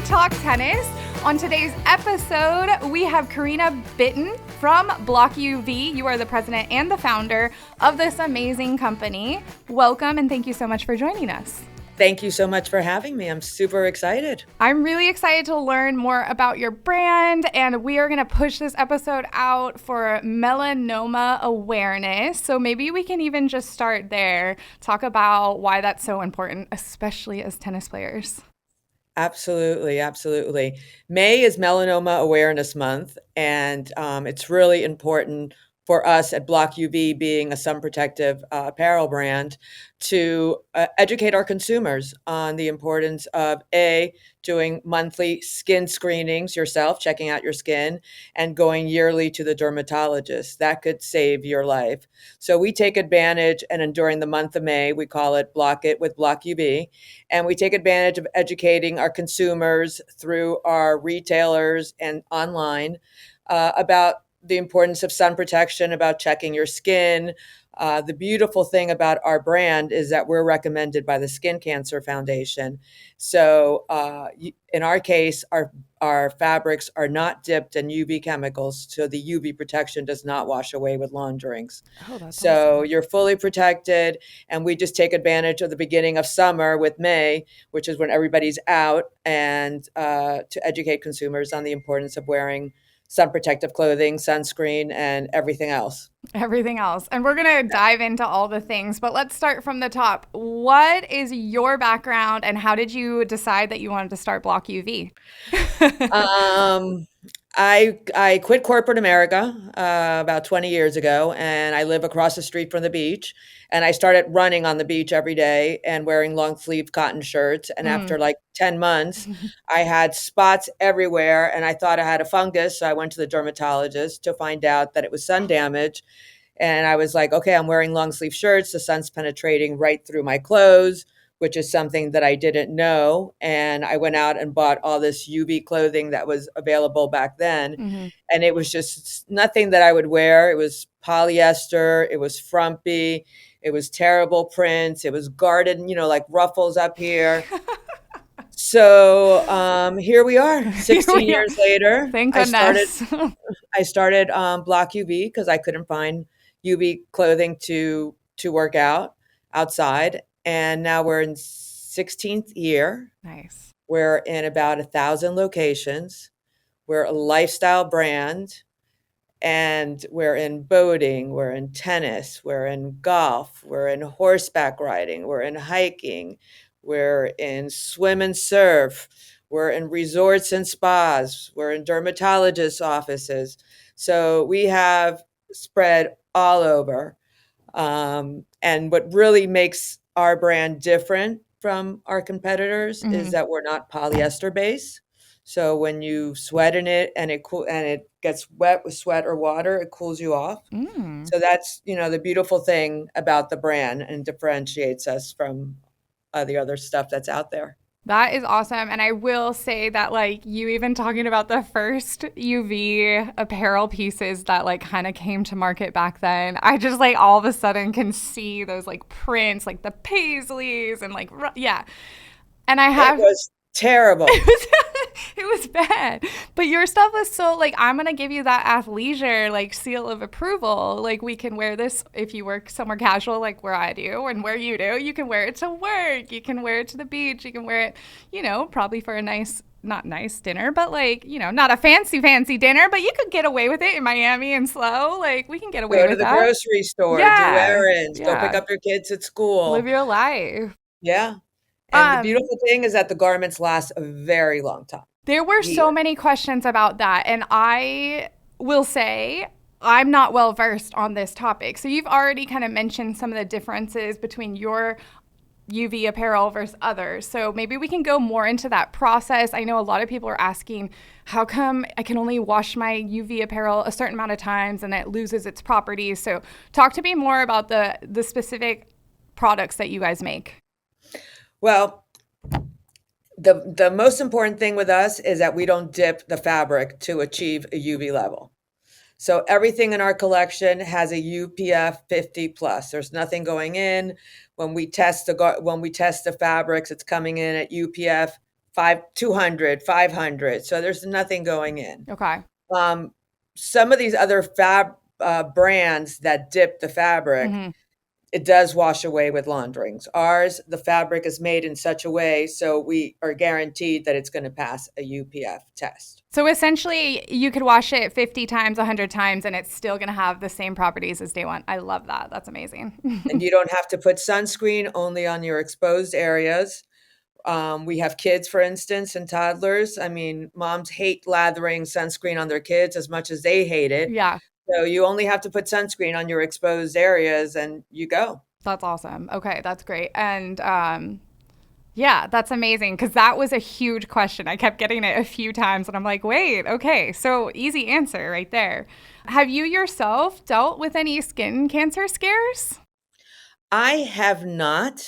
talk tennis. On today's episode, we have Karina Bitton from Block UV. You are the president and the founder of this amazing company. Welcome, and thank you so much for joining us. Thank you so much for having me. I'm super excited. I'm really excited to learn more about your brand, and we are going to push this episode out for melanoma awareness. So maybe we can even just start there, talk about why that's so important, especially as tennis players. Absolutely, absolutely. May is Melanoma Awareness Month, and it's really important for us at Block UV, being a sun protective apparel brand, to educate our consumers on the importance of doing monthly skin screenings yourself, checking out your skin, and going yearly to the dermatologist. That could save your life. So we take advantage, and during the month of May, we call it Block It with Block UV, and we take advantage of educating our consumers through our retailers and online about the importance of sun protection, about checking your skin. The beautiful thing about our brand is that we're recommended by the Skin Cancer Foundation. So in our case, our fabrics are not dipped in UV chemicals, so the UV protection does not wash away with laundrings. Oh, that's So awesome. you're fully protected, and we just take advantage of the beginning of summer with May, which is when everybody's out, and to educate consumers on the importance of wearing sun protective clothing, sunscreen, and everything else. Everything else. And we're going to dive into all the things, but let's start from the top. What is your background and how did you decide that you wanted to start Block UV? Um, I quit corporate America about 20 years ago, and I live across the street from the beach. And I started running on the beach every day and wearing long sleeve cotton shirts. And Mm. after like 10 months, I had spots everywhere, and I thought I had a fungus. So I went to the dermatologist to find out that it was sun damage. And I was like, okay, I'm wearing long sleeve shirts. The sun's penetrating right through my clothes, which is something that I didn't know. And I went out and bought all this UV clothing that was available back then. Mm-hmm. And it was just nothing that I would wear. It was polyester, it was frumpy, it was terrible prints, it was guarded, like ruffles up here. So here we are, 16 years later. Thank I started goodness. I started Block UV because I couldn't find UV clothing to work out outside, and now we're in 16th year. Nice. We're in about 1,000 locations. We're a lifestyle brand, and we're in boating, we're in tennis, we're in golf, we're in horseback riding, we're in hiking, we're in swim and surf, we're in resorts and spas, we're in dermatologists' offices. So we have spread all over. And what really makes our brand different from our competitors is Mm-hmm. that we're not polyester based. So when you sweat in it and it gets wet with sweat or water, it cools you off. Mm. So that's, the beautiful thing about the brand and differentiates us from the other stuff that's out there. That is awesome. And I will say that, like, you even talking about the first UV apparel pieces that, like, kind of came to market back then, I just, like, all of a sudden can see those, like, prints, like the paisleys and, like, yeah. And I It have, was terrible. it was bad. But your stuff was so, like, I'm going to give you that athleisure, like, seal of approval. Like, we can wear this if you work somewhere casual, like where I do and where you do. You can wear it to work. You can wear it to the beach. You can wear it, probably for a not nice dinner, but, like, not a fancy dinner, but you could get away with it in Miami and slow. Like, we can get away Go to with the that. grocery store, do Yeah. errands, go pick Yeah. up your kids at Live school. your life. Yeah. And the Um, beautiful thing is that the garments last a very long time. There were so Years. many questions about that, and I will say I'm not well versed on this topic. So you've already kind of mentioned some of the differences between your UV apparel versus others. So maybe we can go more into that process. I know a lot of people are asking, how come I can only wash my UV apparel a certain amount of times and it loses its properties? So talk to me more about the specific products that you guys make. Well, the most important thing with us is that we don't dip the fabric to achieve a UV level. So everything in our collection has a UPF 50 plus. There's nothing going in. When we test the fabrics, it's coming in at UPF 200, 500. So there's nothing going in. Okay. Um, some of these other brands that dip the fabric, Hmm. it does wash away with launderings. Ours, the fabric is made in such a way so we are guaranteed that it's going to pass a UPF test. So essentially, you could wash it 50 times, 100 times, and it's still going to have the same properties as day one. I love that. That's And amazing. you don't have to put sunscreen only on your exposed areas. We have kids, for instance, and toddlers. I mean, moms hate lathering sunscreen on their kids as much as they hate it. Yeah, So you only have to put sunscreen on your exposed areas and you go. that's awesome. Okay, that's great. And yeah, that's amazing because that was a huge question. I kept getting it a few times and I'm like, wait, okay, so easy answer right there. Have you yourself dealt with any skin cancer scares? I have not,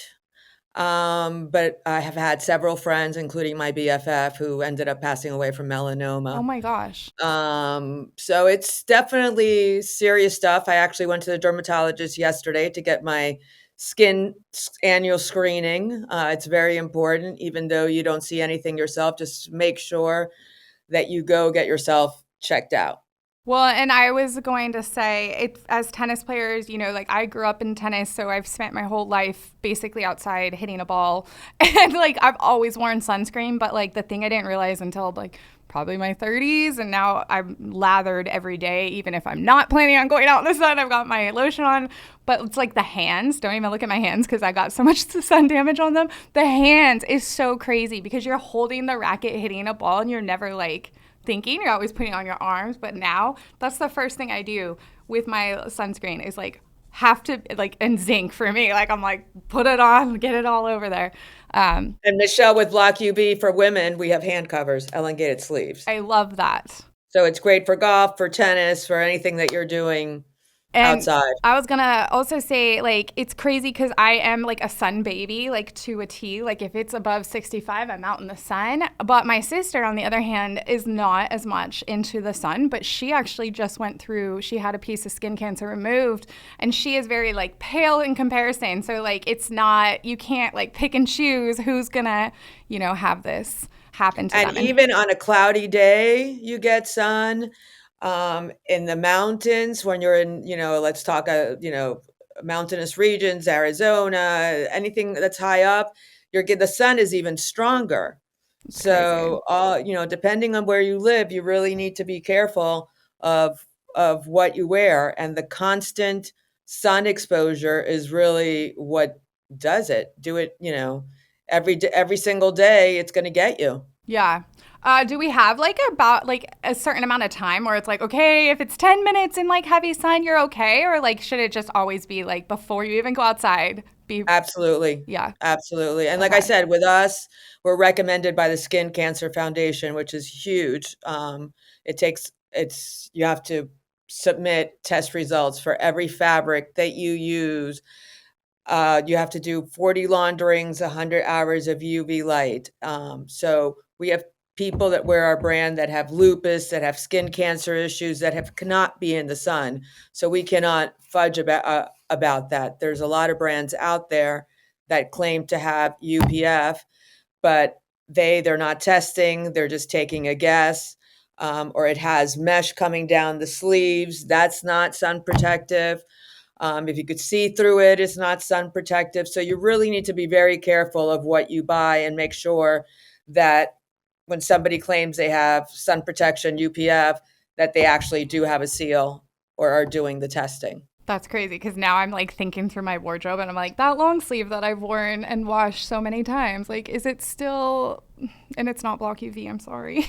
but I have had several friends, including my BFF, who ended up passing away from Oh melanoma. my gosh. So it's definitely serious stuff. I actually went to the dermatologist yesterday to get my annual screening. It's very important, even though you don't see anything yourself, just make sure that you go get yourself checked out. Well, and I was going to say, it's as tennis players, like I grew up in tennis, so I've spent my whole life basically outside hitting a ball. And like I've always worn sunscreen, but like the thing I didn't realize until like probably my 30s, and now I'm lathered every day, even if I'm not planning on going out in the sun. I've got my lotion on, but it's like the hands. Don't even look at my hands because I got so much sun damage on them. The hands is so crazy because you're holding the racket hitting a ball and you're never like thinking, you're always putting it on your arms. But now that's the first thing I do with my sunscreen is like have to like, and zinc for me, like I'm like put it on, get it all over there. And Michelle, with Block UV for women, we have hand covers, elongated sleeves. I love that. So it's great for golf, for tennis, for anything that you're doing And outside. I was gonna also say, like, it's crazy because I am like a sun baby, like to a T. Like, if it's above 65, I'm out in the sun. But my sister, on the other hand, is not as much into the sun. But she actually just went through, she had a piece of skin cancer removed, and she is very, like, pale in comparison. So, like, it's not, you can't, like, pick and choose who's gonna, have this happen to And them. even on a cloudy day, you get sun. In the mountains, when you're in, let's talk, mountainous regions, Arizona, anything that's high up, the sun is even stronger. It's crazy. So, depending on where you live, you really need to be careful of what you wear, and the constant sun exposure is really what does it. Do it, every single day, it's going to get you. Yeah. Do we have like about like a certain amount of time where it's like, okay, if it's 10 minutes in like heavy sun, you're okay? Or like, should it just always be like before you even go outside? Absolutely. Yeah. Absolutely. And like I Okay. said, with us, we're recommended by the Skin Cancer Foundation, which is huge. You have to submit test results for every fabric that you use. You have to do 40 launderings, 100 hours of UV light. So we have people that wear our brand that have lupus, that have skin cancer issues, cannot be in the sun. So we cannot fudge about that. There's a lot of brands out there that claim to have UPF, but they're not testing. They're just taking a guess. Or it has mesh coming down the sleeves. That's not sun protective. If you could see through it, it's not sun protective. So you really need to be very careful of what you buy and make sure that when somebody claims they have sun protection, UPF, that they actually do have a seal or are doing the testing. That's crazy because now I'm like thinking through my wardrobe and I'm like, that long sleeve that I've worn and washed so many times, like, is it still, and it's not Block UV, I'm sorry.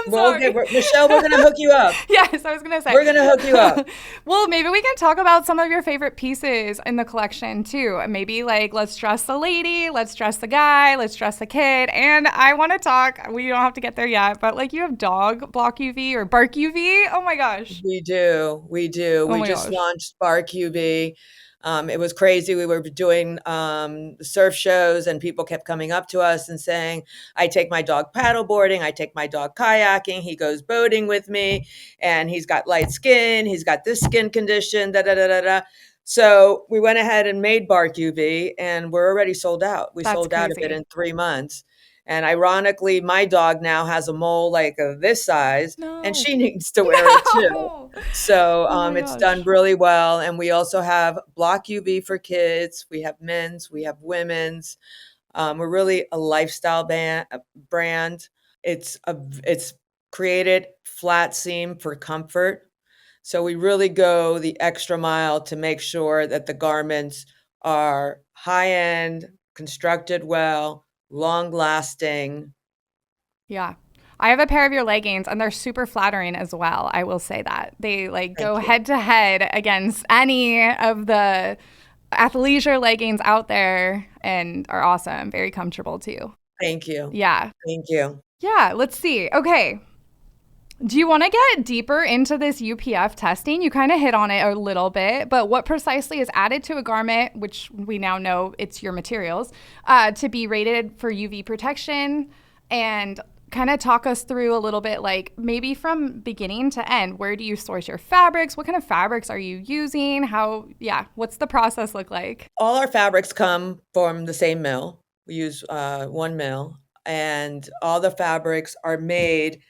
I'm Well, okay, sorry. Michelle, we're going to hook you up. Yes, I was gonna say. We're going to hook you up. Well, maybe we can talk about some of your favorite pieces in the collection too. Maybe like let's dress the lady, let's dress the guy, let's dress the kid. And I want to talk. We don't have to get there yet, but like you have dog Block UV or Bark UV. Oh my gosh. We do. We do. Oh We my just gosh. launched Spark UV. It was crazy. We were doing surf shows, and people kept coming up to us and saying, I take my dog paddleboarding, I take my dog kayaking, he goes boating with me, and he's got light skin, he's got this skin condition, da da da da da. So we went ahead and made Bark UV, and we're already sold out. We That's sold out of it crazy. in 3 months. And ironically, my dog now has a mole like this size, and No. she needs to wear it too. No. So Oh my it's done gosh. really well. And we also have Block UV for kids. We have men's, we have women's. We're really a lifestyle brand. It's created flat seam for comfort. So we really go the extra mile to make sure that the garments are high end, constructed well, long lasting. Yeah. I have a pair of your leggings and they're super flattering as well. I will say that. They like Thank go you. head to head against any of the athleisure leggings out there and are awesome. Very comfortable too. Thank you. Yeah. Thank you. Yeah. Let's see. Okay. Do you want to get deeper into this UPF testing? You kind of hit on it a little bit, but what precisely is added to a garment, which we now know it's your materials, to be rated for UV protection? And kind of talk us through a little bit, like maybe from beginning to end. Where do you source your fabrics? What kind of fabrics are you using? What's the process look like? All our fabrics come from the same mill. We use one mill, and all the fabrics are made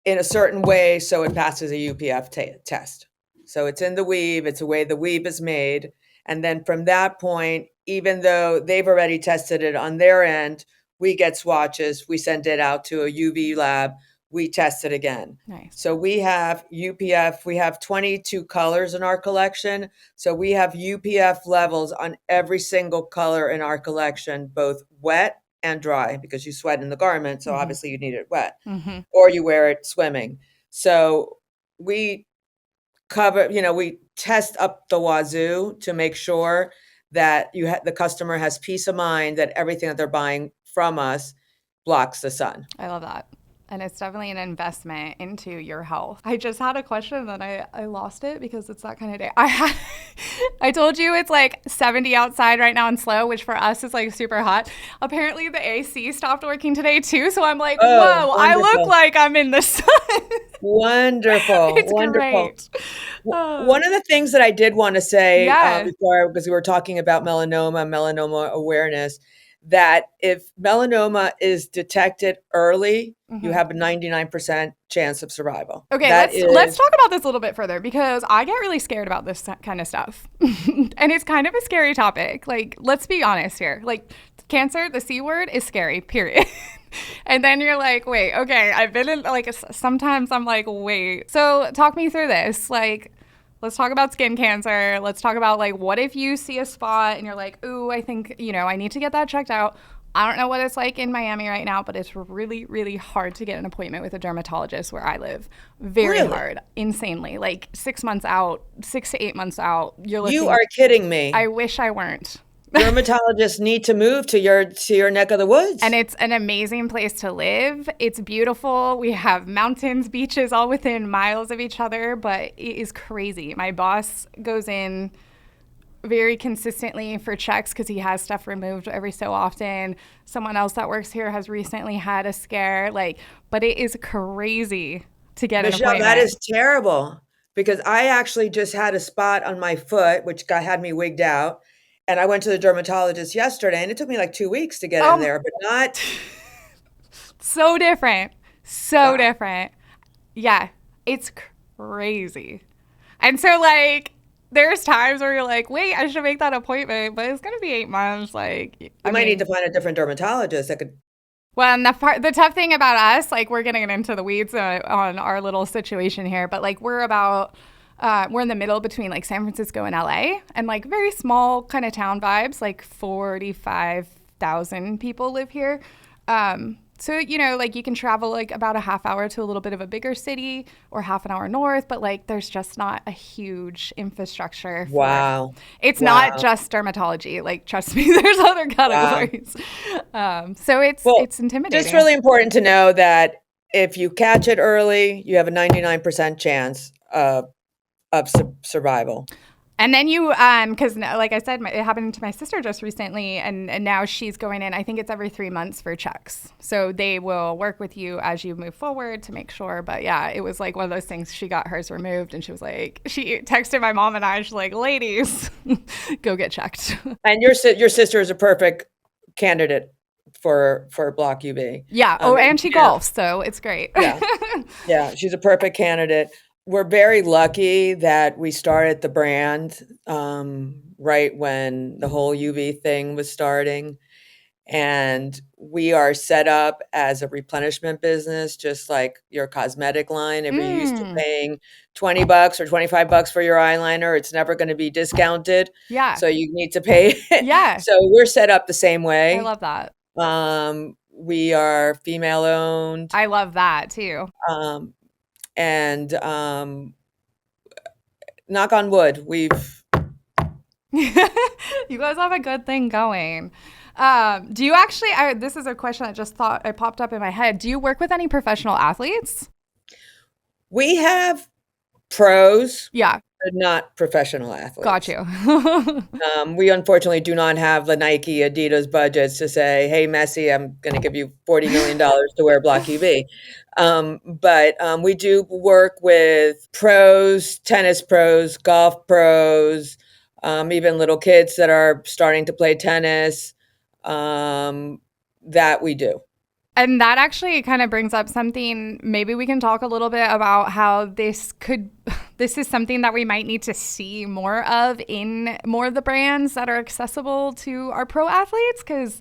in a certain way so it passes a UPF test. So it's in the weave, it's the way the weave is made. And then from that point, even though they've already tested it on their end, we get swatches, we send it out to a UV lab, we test it again. Nice. So we have UPF, we have 22 colors in our collection. So we have UPF levels on every single color in our collection, both wet and dry, because you sweat in the garment. So obviously you need it wet, or you wear it swimming. So we we test up the wazoo to make sure that the customer has peace of mind that everything that they're buying from us blocks the sun. I love that. And it's definitely an investment into your health. I just had a question and then I lost it because it's that kind of day. I told you it's like 70 outside right now and slow, which for us is like super hot. Apparently the AC stopped working today too. So I'm like, whoa, I look like I'm in the sun. Wonderful. It's wonderful. great. One of the things that I did want to say Yeah. because we were talking about melanoma awareness, that if melanoma is detected early, you have a 99% chance of survival. Okay, let's talk about this a little bit further because I get really scared about this kind of stuff. And it's kind of a scary topic. Like, let's be honest here. Like, cancer, the C word, is scary, period. And then you're like, wait, okay, I've been in, like, sometimes I'm like, wait. So talk me through this. Like, let's talk about skin cancer. Let's talk about, like, what if you see a spot and you're like, ooh, I think, I need to get that checked out. I don't know what it's like in Miami right now, but it's really, really hard to get an appointment with a dermatologist where I live. Very hard. Insanely. Like 6 months out, 6 to 8 months out. You are kidding me. I wish I weren't. Dermatologists need to move to your neck of the woods. And it's an amazing place to live. It's beautiful. We have mountains, beaches all within miles of each other, but it is crazy. My boss goes in very consistently for checks because he has stuff removed every so often. Someone else that works here has recently had a scare. But it is crazy to get an appointment. That is terrible because I actually just had a spot on my foot, which had me wigged out. And I went to the dermatologist yesterday, and it took me like 2 weeks to get in there, but not. So different. So different. Yeah, it's crazy. And so, there's times where you're like, wait, I should make that appointment, but it's going to be 8 months. You might need to find a different dermatologist that could. Well, and the tough thing about us, we're getting into the weeds on our little situation here, but we're in the middle between San Francisco and LA and very small kind of town vibes, 45,000 people live here. So, you can travel about a half hour to a little bit of a bigger city or half an hour north, but there's just not a huge infrastructure. It's not just dermatology. Trust me, there's other categories. So it's intimidating. It's really important to know that if you catch it early, you have a 99% chance of survival. And then because like I said, it happened to my sister just recently, and now she's going in, I think it's every 3 months for checks. So they will work with you as you move forward to make sure. But yeah, it was one of those things. She got hers removed and she was she texted my mom and I, she's like, ladies, go get checked. And your sister is a perfect candidate for Block UV. Yeah. Oh, and she golfs, so it's great. Yeah. Yeah, she's a perfect candidate. We're very lucky that we started the brand right when the whole UV thing was starting. And we are set up as a replenishment business, just like your cosmetic line. If you're used to Mm, paying $20 or $25 for your eyeliner, it's never going to be discounted. yeah. So you need to pay. Yeah. So we're set up the same I way. love that. We are female owned. I love that too. Um, and knock on wood, we've You guys have a good thing going. Do you actually, this is a question I just thought it popped up in my head. Do you work with any professional athletes? we have pros, Yeah, but not professional got athletes. you. We unfortunately do not have the Nike, Adidas budgets to say, "Hey, Messi, I'm going to give you $40 million to wear Block UV." But we do work with pros, tennis pros, golf pros, even little kids that are starting to play tennis. That we do. And that actually kind of brings up something. Maybe we can talk a little bit about how this is something that we might need to see more of in more of the brands that are accessible to our pro athletes. Because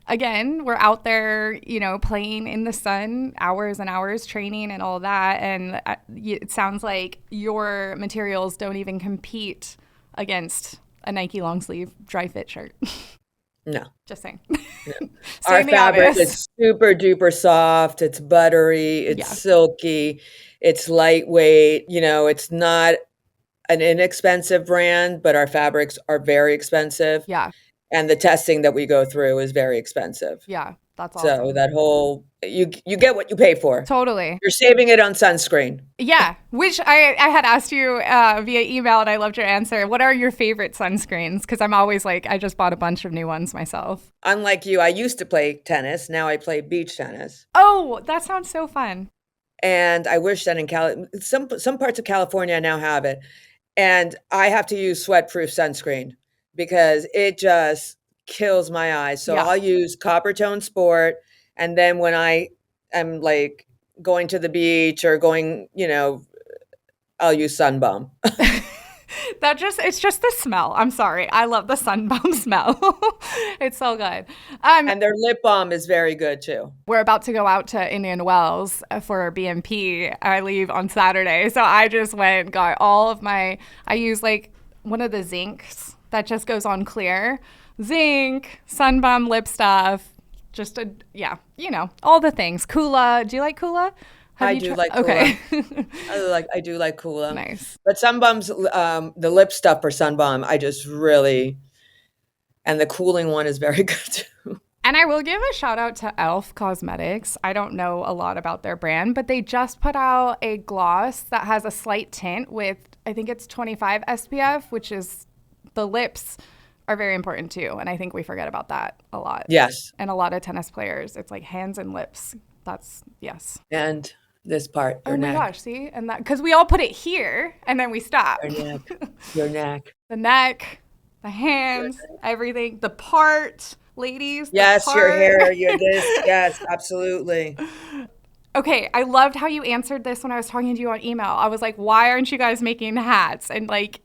again, we're out there, playing in the sun, hours and hours training and all that. And it sounds like your materials don't even compete against a Nike long sleeve dry fit shirt. No. Just saying. Our Saying the fabric obvious. is super duper soft. It's buttery. It's Yeah. silky. It's lightweight. It's not an inexpensive brand, but our fabrics are very expensive. Yeah. And the testing that we go through is very expensive. Yeah. That's So awesome. that whole you get what you pay for. Totally. You're saving it on sunscreen. Yeah, which I had asked you via email and I loved your answer. What are your favorite sunscreens? Because I'm always like, I just bought a bunch of new ones myself. Unlike you, I used to play tennis. Now I play beach tennis. Oh, that sounds so fun. And I wish that in some parts of California now have it. And I have to use sweat-proof sunscreen because it just kills my eyes. So Yeah. I'll use Coppertone Sport, and then when I am, like, going to the beach or going, I'll use Sunbum. It's just the smell. I'm sorry. I love the Sunbum smell. It's so good. And their lip balm is very good too. We're about to go out to Indian Wells for BMP. I leave on Saturday. So I just went, got all of I use like one of the zincs that just goes on clear. Zinc, Sunbum lip stuff, all the things. Kula. Do you like Kula? I do like Kula. Okay. I do like Kula. Nice. But Sunbum's the lip stuff for Sunbum, I just really, and the cooling one is very good too. And I will give a shout out to Elf Cosmetics. I don't know a lot about their brand, but they just put out a gloss that has a slight tint with, I think it's 25 SPF, which is the lips are very important too. And I think we forget about that a lot. Yes. And a lot of tennis players, it's like hands and lips. Yes. And this part, your Oh my neck. gosh, see? And that, because we all put it here and then we stop. Your neck. Your neck. The neck, the hands, everything, the part, ladies. Yes, the your part. hair, your this. Yes, absolutely. Okay, I loved how you answered this when I was talking to you on email. I was like, why aren't you guys making hats? And like,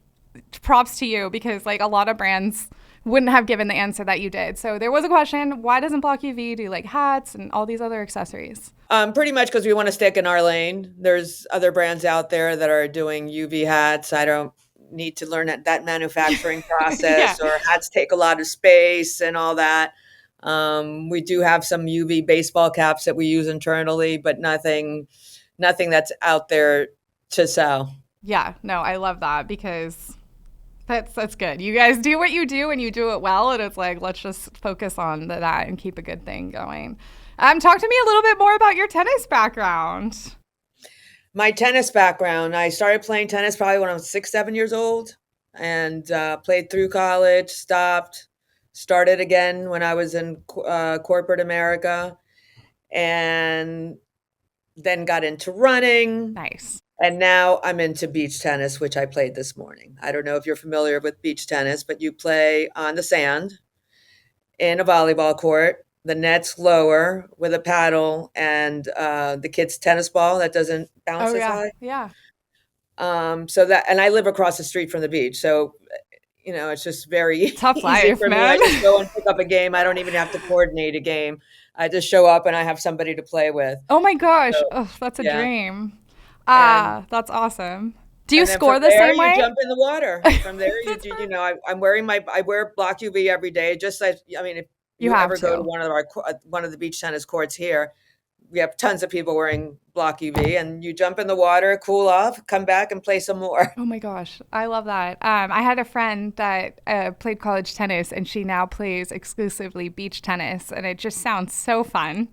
props to you because like a lot of brands wouldn't have given the answer that you did. So there was a question, why doesn't Block UV do like hats and all these other accessories? Pretty much because we want to stick in our lane. There's other brands out there that are doing UV hats. I don't need to learn that manufacturing process, Yeah. or hats take a lot of space and all that. We do have some UV baseball caps that we use internally, but nothing that's out there to sell. Yeah, no, I love that because that's good. You guys do what you do and you do it well, and it's like let's just focus on that and keep a good thing going. Talk to me a little bit more about your tennis background. My tennis background, I started playing tennis probably when I was 6, 7 years old, and played through college, stopped, started again when I was in corporate America, and then got into running. Nice. And now I'm into beach tennis, which I played this morning. I don't know if you're familiar with beach tennis, but you play on the sand in a volleyball court. the net's lower with a paddle, and the kid's tennis ball that doesn't bounce Oh as yeah. high. Yeah. So that, and I live across the street from the beach, so it's just very Tough easy life, for me. I man. just go and pick up a game. I don't even have to coordinate a game. I just show up and I have somebody to play with. Oh my gosh. So Oh, that's a yeah, dream. and Ah, that's awesome. Do you then from score the there same you way? jump in the water. From there you That's do. fun. I wear Block UV every day. Just like, I mean, if You you have ever go to to. one of the beach tennis courts here, we have tons of people wearing Block UV, and you jump in the water, cool off, come back and play some more. Oh my gosh, I love that. I had a friend that played college tennis, and she now plays exclusively beach tennis, and it just sounds so fun.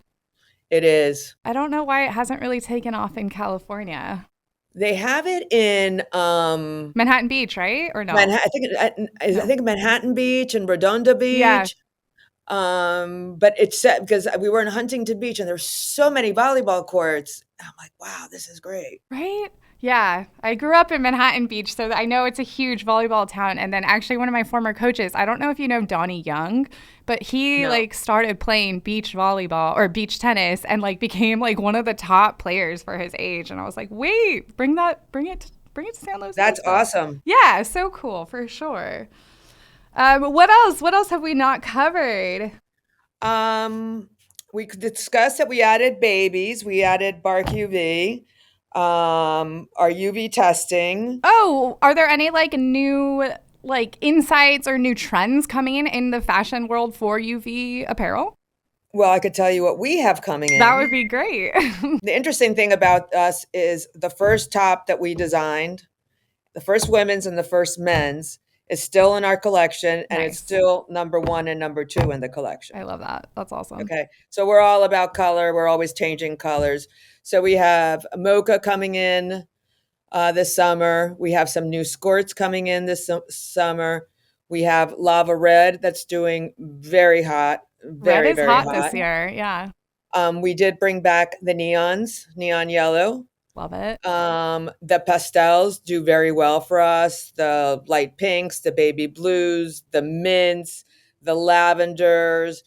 It is. I don't know why it hasn't really taken off in California. They have it in Manhattan Beach, right? Or no? Manhattan. I No. think Manhattan Beach and Redondo Yeah, Beach. But it's set because we were in Huntington Beach and there's so many volleyball courts. I'm like, wow, this is great. right? Yeah, I grew up in Manhattan Beach, so I know it's a huge volleyball town. And then actually, one of my former coaches, I don't know if you know Donnie Young, but he No, like started playing beach volleyball or beach tennis and like became like one of the top players for his age. And I was like, wait, bring it to San Luis that's Obispo. awesome. Yeah, so cool for sure. What else? What else have we not covered? Um, we could discuss that we added babies. We added Bark UV, our UV testing. Oh, are there any like new like insights or new trends coming in the fashion world for UV apparel? Well, I could tell you what we have coming That in. would be great. The interesting thing about us is the first top that we designed, the first women's and the first men's, is still in our collection, and it's Nice. still number one and number two in the collection. I love that. That's awesome. Okay, so we're all about color. We're always changing colors. So we have mocha coming in this summer. We have some new skirts coming in this summer. We have lava red that's doing very hot, Red very, is very hot hot. this year. Yeah. We did bring back the neons, neon yellow. Love it. The pastels do very well for us. The light pinks, the baby blues, the mints, the lavenders.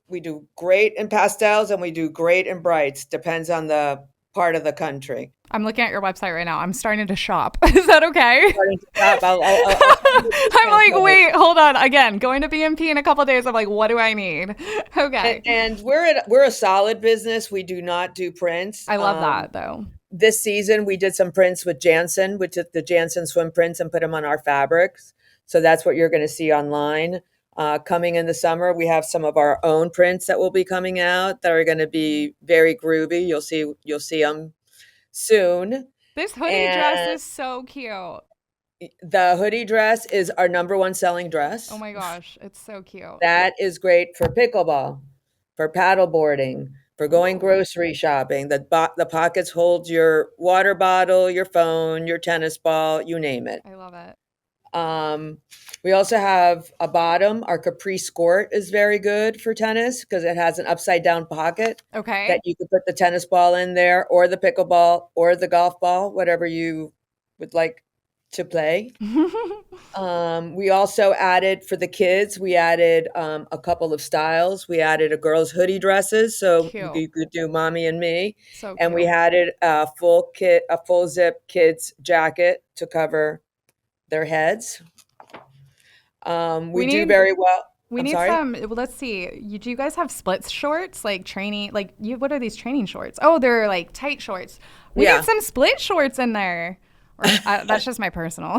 We do great in pastels and we do great in brights. Depends on the part of the country. I'm looking at your website right now. I'm starting to shop. Is that okay? Starting to shop, I'll send you I'm discounts like, of it. wait, hold on. Again, going to BMP in a couple days. I'm like, what do I need? And, Okay. and we're a solid business. We do not do prints. I love that though. This season we did some prints with Jansen. We took the Jansen swim prints and put them on our fabrics. So that's what you're going to see online. Coming in the summer, we have some of our own prints that will be coming out that are going to be very groovy. You'll see them soon. This hoodie dress And is so cute. the hoodie dress is our number one selling Oh dress. my gosh, it's so cute. That is great for pickleball, for paddle boarding, for going Ooh, grocery shopping. The pockets hold your water bottle, your phone, your tennis ball, you name it. I love it. Um, we also have a bottom. Our Capri Skirt is very good for tennis because it has an upside down pocket Okay. that you could put the tennis ball in there, or the pickleball, or the golf ball, whatever you would like to play. We also added for the kids, we added a couple of styles. We added a girl's hoodie dresses, so Cute. you could do mommy and me. So And we cute. added a full zip kids jacket to cover their heads. We We do need very well. we I'm need sorry. some well, let's see. Do you guys have split shorts like training like you what are these training shorts? Oh, they're like tight shorts. We need Yeah, some split shorts in there. Or that's just my personal.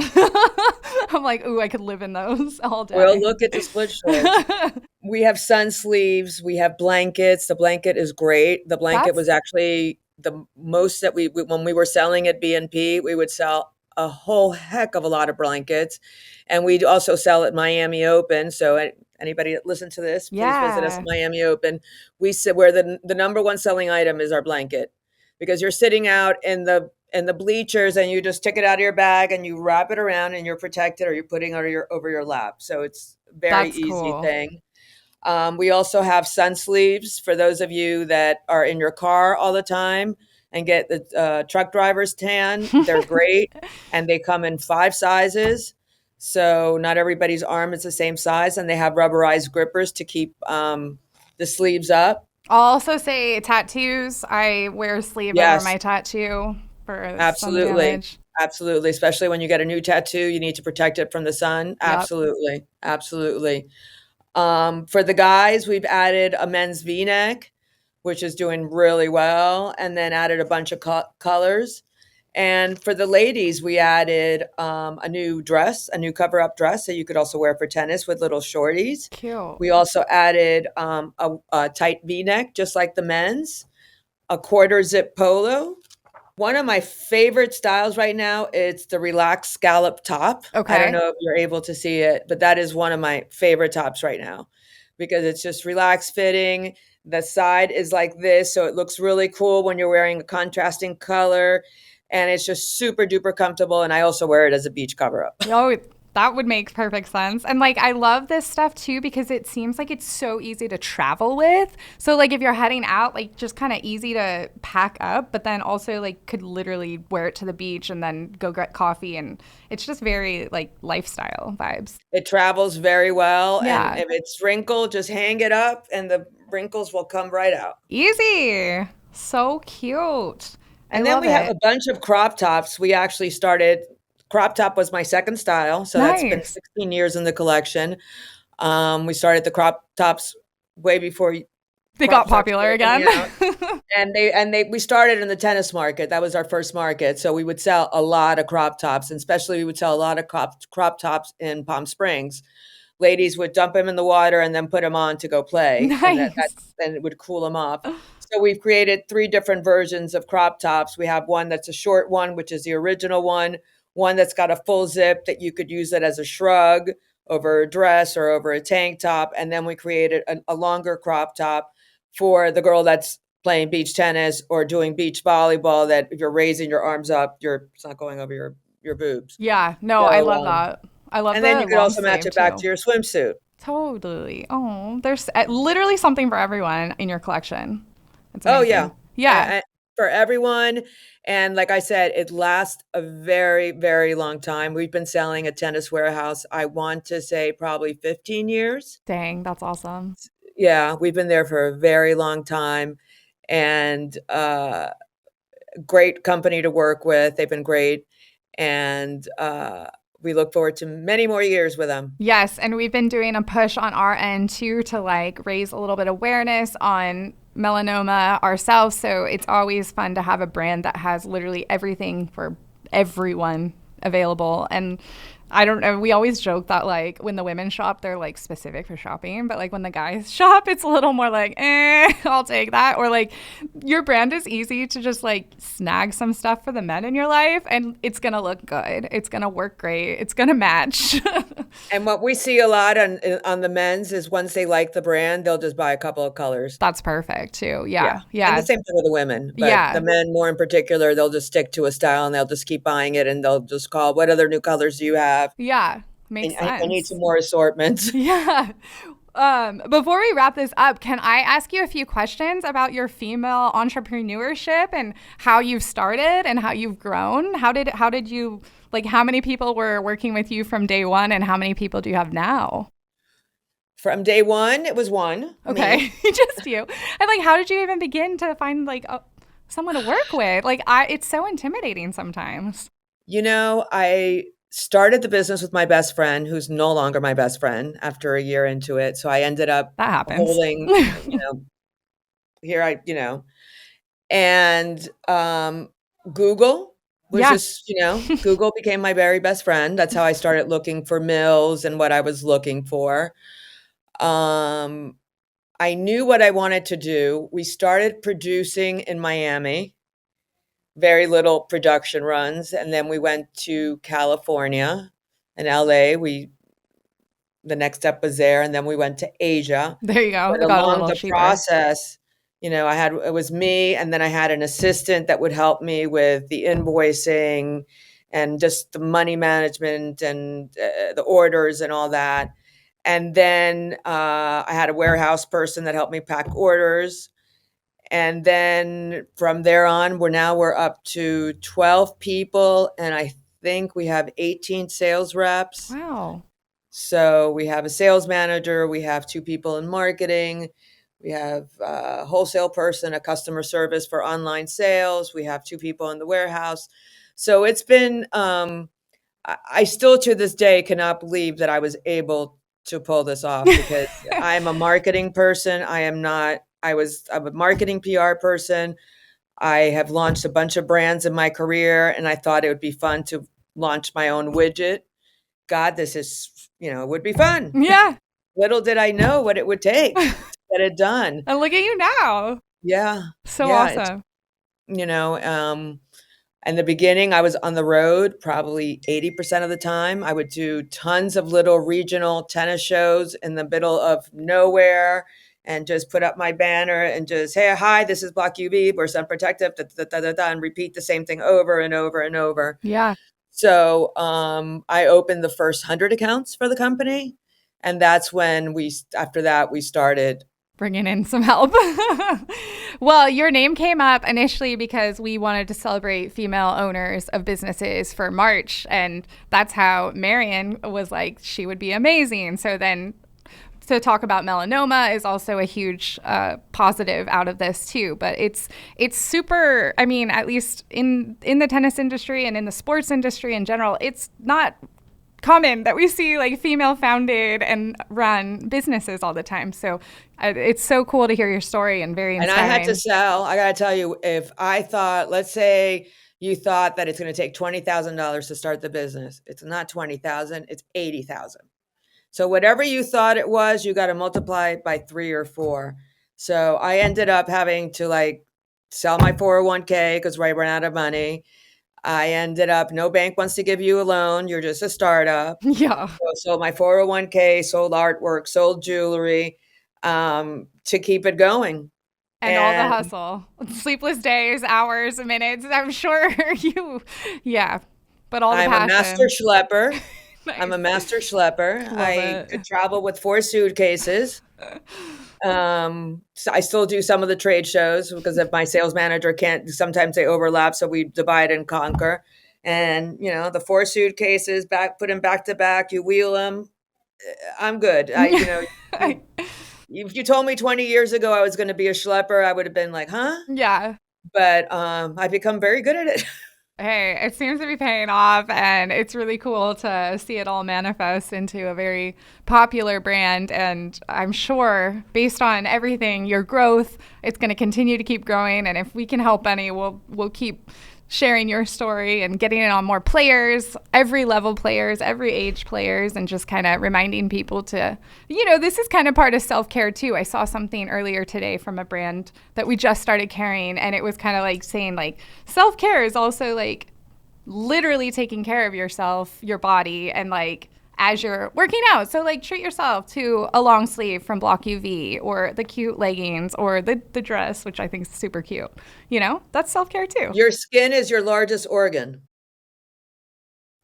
I'm like, ooh, I could live in those all we'll day. look at the split shorts. We have sun sleeves. We have blankets. The blanket is great. The blanket That's was actually the most that when we were selling at BNP, we would sell a whole heck of a lot of blankets, and we'd also sell at Miami Open. So anybody that listens to this, please visit us at yeah. Miami Open. We said where the number one selling item is our blanket, because you're sitting out in the bleachers and you just take it out of your bag and you wrap it around and you're protected, or you're putting it over your lap. So it's a very That's easy cool. thing. We also have sun sleeves for those of you that are in your car all the time and get the truck driver's tan. They're great, and they come in 5 sizes. So not everybody's arm is the same size, and they have rubberized grippers to keep the sleeves up. I'll also say tattoos. I wear a sleeve over Yes, my tattoo for sun absolutely. damage. Absolutely. Especially when you get a new tattoo, you need to protect it from the sun. Yep. Absolutely. Absolutely. For the guys, we've added a men's V-neck, which is doing really well, and then added a bunch of colors. And for the ladies, we added a new dress, a new cover-up dress that you could also wear for tennis with little shorties. Cute. We also added a tight V-neck, just like the men's, a quarter zip polo. One of my favorite styles right now, it's the relaxed scallop top. I don't Okay. know if you're able to see it, but that is one of my favorite tops right now because it's just relaxed fitting. The side is like this, so it looks really cool when you're wearing a contrasting color, and it's just super duper comfortable. And I also wear it as a beach cover up. Oh, that would make perfect sense. And like, I love this stuff too because it seems like it's so easy to travel with. So, like, if you're heading out, like, just kind of easy to pack up, but then also, like, could literally wear it to the beach and then go get coffee. And it's just very, like, lifestyle vibes. It travels very well, and Yeah. if it's wrinkled, just hang it up, and the wrinkles will come right out. Easy. So cute. I And then love we have it. a bunch of crop tops. We actually started crop top was my second style, so that's been Nice. 16 years in the collection. We started the crop tops way before They crop got tops popular started again. coming out. And they we started in the tennis market. That was our first market. So we would sell a lot of crop tops, and especially we would sell a lot of crop tops in Palm Springs. Ladies would dump them in the water and then put them on to go play, and that Nice. then it would cool them off. So we've created three different versions of crop tops. We have one that's a short one, which is the original one that's got a full zip that you could use it as a shrug over a dress or over a tank top, and then we created a longer crop top for the girl that's playing beach tennis or doing beach volleyball. That if you're raising your arms up, it's not going over your boobs. Yeah. No, I So love that. I love and then the you could long also match sleeve it back too. to your swimsuit. Totally. Oh, there's literally something for everyone in your collection. It's Oh, yeah. amazing. Yeah. For everyone, and like I said, it lasts a very, very long time. We've been selling at Tennis Warehouse, I want to say probably 15 years. Dang, that's awesome. Yeah, we've been there for a very long time, and, great company to work with. They've been great, and, we look forward to many more years with them. Yes, and we've been doing a push on our end too to like raise a little bit of awareness on melanoma ourselves. So it's always fun to have a brand that has literally everything for everyone available. And I don't know, we always joke that like when the women shop, they're like specific for shopping, but like when the guys shop, it's a little more like, I'll take that. Or like your brand is easy to just like snag some stuff for the men in your life and it's gonna look good. It's gonna work great. It's gonna match. And what we see a lot on the men's is once they like the brand, they'll just buy a couple of colors. That's perfect too. Yeah, Yeah. and the Yeah. same thing with the women, but the Yeah. men more in particular, they'll just stick to a style and they'll just keep buying it and they'll just call, "What other new colors do you have? Yeah. And Makes I need some sense. more assortments." Yeah. Before we wrap this up, can I ask you a few questions about your female entrepreneurship and how you've started and how you've grown? How did you like how many people were working with you from day one and how many people do you have now? From day one, it was one, me. Okay, just you. And like how did you even begin to find like someone to work with? Like I it's so intimidating sometimes. I started the business with my best friend, who's no longer my best friend after a year into it, so I ended up That happens. holding, here and, Google was Yeah. just, Google became my very best friend. That's how I started looking for mills and what I was looking for. Um, I knew what I wanted to do. We started producing in Miami, very little production runs, and then we went to California and LA. The next step was there, and then we went to Asia. There you go. But It got a along little the cheaper. process, it was me, and then I had an assistant that would help me with the invoicing and just the money management and the orders and all that. And then I had a warehouse person that helped me pack orders. And then from there on, we're up to 12 people, and I think we have 18 sales reps. Wow. So we have a sales manager, we have two people in marketing, We have a wholesale person, a customer service for online sales. We have 2 people in the warehouse. So it's been, I still to this day cannot believe that I was able to pull this off because I'm a marketing person. I'm a marketing PR person. I have launched a bunch of brands in my career, and I thought it would be fun to launch my own widget. God, this is, it would be fun. Yeah. Little did I know what it would take to get it done. And look at you now. Yeah. So Yeah. It's, awesome. you know, in the beginning, I was on the road probably 80% of the time. I would do tons of little regional tennis shows in the middle of nowhere and just put up my banner and just, hey, hi, this is Block UV. We're sun protective, da, da, da, da, da, and repeat the same thing over and over and over. Yeah. So I opened the first 100 accounts for the company. And that's when after that, we started bringing in some help. Well, your name came up initially because we wanted to celebrate female owners of businesses for March. And that's how Marion was like, she would be amazing. So then to talk about melanoma is also a huge positive out of this too. But it's super, I mean, at least in the tennis industry and in the sports industry in general, it's not common that we see like female founded and run businesses all the time. So it's so cool to hear your story and very inspiring. And I had to sell. I got to tell you, if I thought, let's say you thought that it's going to take $20,000 to start the business, it's not 20,000, it's 80,000. So whatever you thought it was, you got to multiply it by 3 or 4. So I ended up having to like sell my 401k because I ran out of money. I ended up, no bank wants to give you a loan. You're just a startup. Yeah. So sold my 401k, sold artwork, sold jewelry to keep it going. And all the hustle, sleepless days, hours, minutes. I'm sure yeah. But all the I'm passion. a master schlepper. Nice. I'm a master schlepper. I could travel with 4 suitcases. So I still do some of the trade shows because if my sales manager can't, sometimes they overlap. So we divide and conquer. And, the 4 suitcases, put them back to back, you wheel them. I'm good. If you told me 20 years ago I was going to be a schlepper, I would have been like, huh? Yeah. But I've become very good at it. Hey, it seems to be paying off, and it's really cool to see it all manifest into a very popular brand. And I'm sure, based on everything, your growth, it's going to continue to keep growing. And if we can help any, we'll keep sharing your story and getting it on more players, every level players, every age players, and just kind of reminding people to, this is kind of part of self-care too. I saw something earlier today from a brand that we just started carrying, and it was kind of like saying like self-care is also like literally taking care of yourself, your body, and like as you're working out. So like treat yourself to a long sleeve from Block UV or the cute leggings or the dress, which I think is super cute. That's self-care too. Your skin is your largest organ.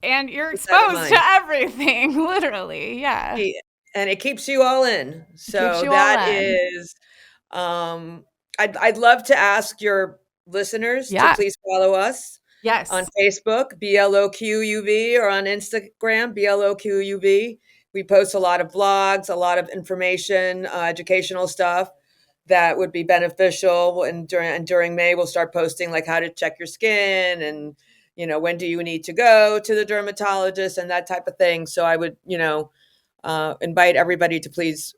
And you're exposed to everything, literally. Yeah. And it keeps you all in. So that is, I'd love to ask your listeners to please follow us. Yes. On Facebook, BLOQUV, or on Instagram, BLOQUV. We post a lot of vlogs, a lot of information, educational stuff that would be beneficial. And during May, we'll start posting like how to check your skin and, when do you need to go to the dermatologist and that type of thing. So I would, invite everybody to please,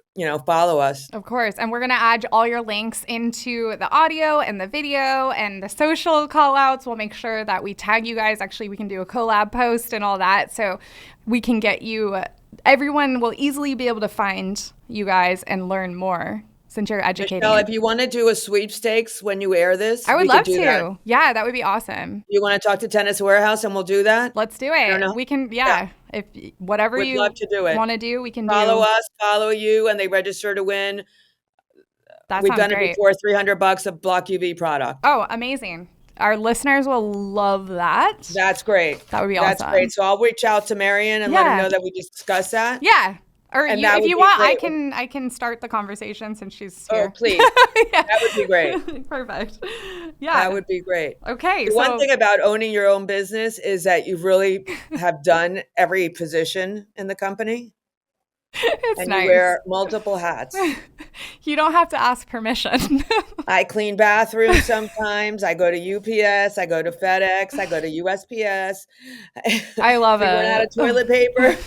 follow us. Of course. And we're going to add all your links into the audio and the video and the social call outs. We'll make sure that we tag you guys. Actually, we can do a collab post and all that. So we can get you, everyone will easily be able to find you guys and learn more since you're educating. Michelle, if you want to do a sweepstakes when you air this, I would love to. That. Yeah, that would be awesome. You want to talk to Tennis Warehouse and we'll do that? Let's do it. We can, if whatever We'd love to do it. Want to do, we can follow us, follow you, and they register to win. We've done it before, $300 of Block UV product. Oh, amazing. Our listeners will love that. That's great. That would be awesome. That's great. So I'll reach out to Marion and let her know that we discussed that. Yeah. Or if you want, I can start the conversation since she's here. Oh, please. That would be great. Perfect. Yeah. That would be great. Okay. One thing about owning your own business is that you really have done every position in the company. It's and you nice. wear multiple hats. You don't have to ask permission. I clean bathrooms sometimes. I go to UPS, I go to FedEx, I go to USPS. I If love we run out of toilet it. paper,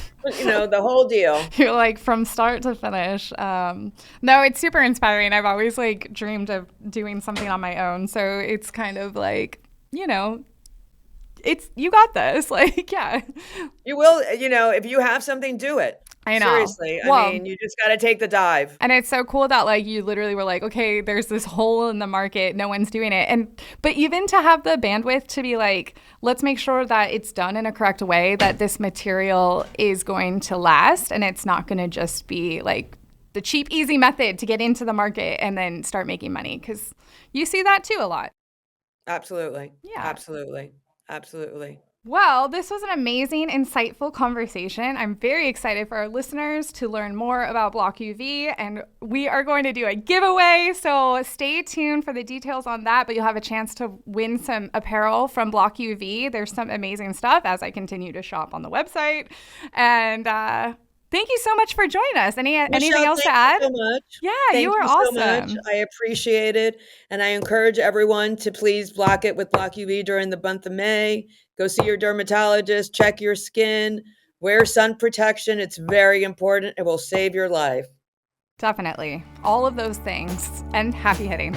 the whole deal. You're like from start to finish. No, it's super inspiring. I've always like dreamed of doing something on my own. So it's kind of like, you know, it's you got this. Like, yeah. You will, if you have something, do it. I know. Seriously. I Well, mean, you just got to take the dive. and it's so cool that like you literally were like, okay, there's this hole in the market, no one's doing it. And but even to have the bandwidth to be like, let's make sure that it's done in a correct way, that this material is going to last and it's not going to just be like the cheap easy method to get into the market and then start making money, cuz you see that too a lot. Absolutely. Yeah. Absolutely. Absolutely. Well, this was an amazing, insightful conversation. I'm very excited for our listeners to learn more about Block UV, and we are going to do a giveaway. So stay tuned for the details on that, but you'll have a chance to win some apparel from Block UV. There's some amazing stuff as I continue to shop on the website. And thank you so much for joining us. Anything Michelle, else to thank add? you so much. Yeah, you Thank were you so much. awesome. I appreciate it. And I encourage everyone to please block it with Block UV during the month of May. Go see your dermatologist, check your skin, wear sun protection. It's very important. It will save your life. Definitely. All of those things. And happy hitting.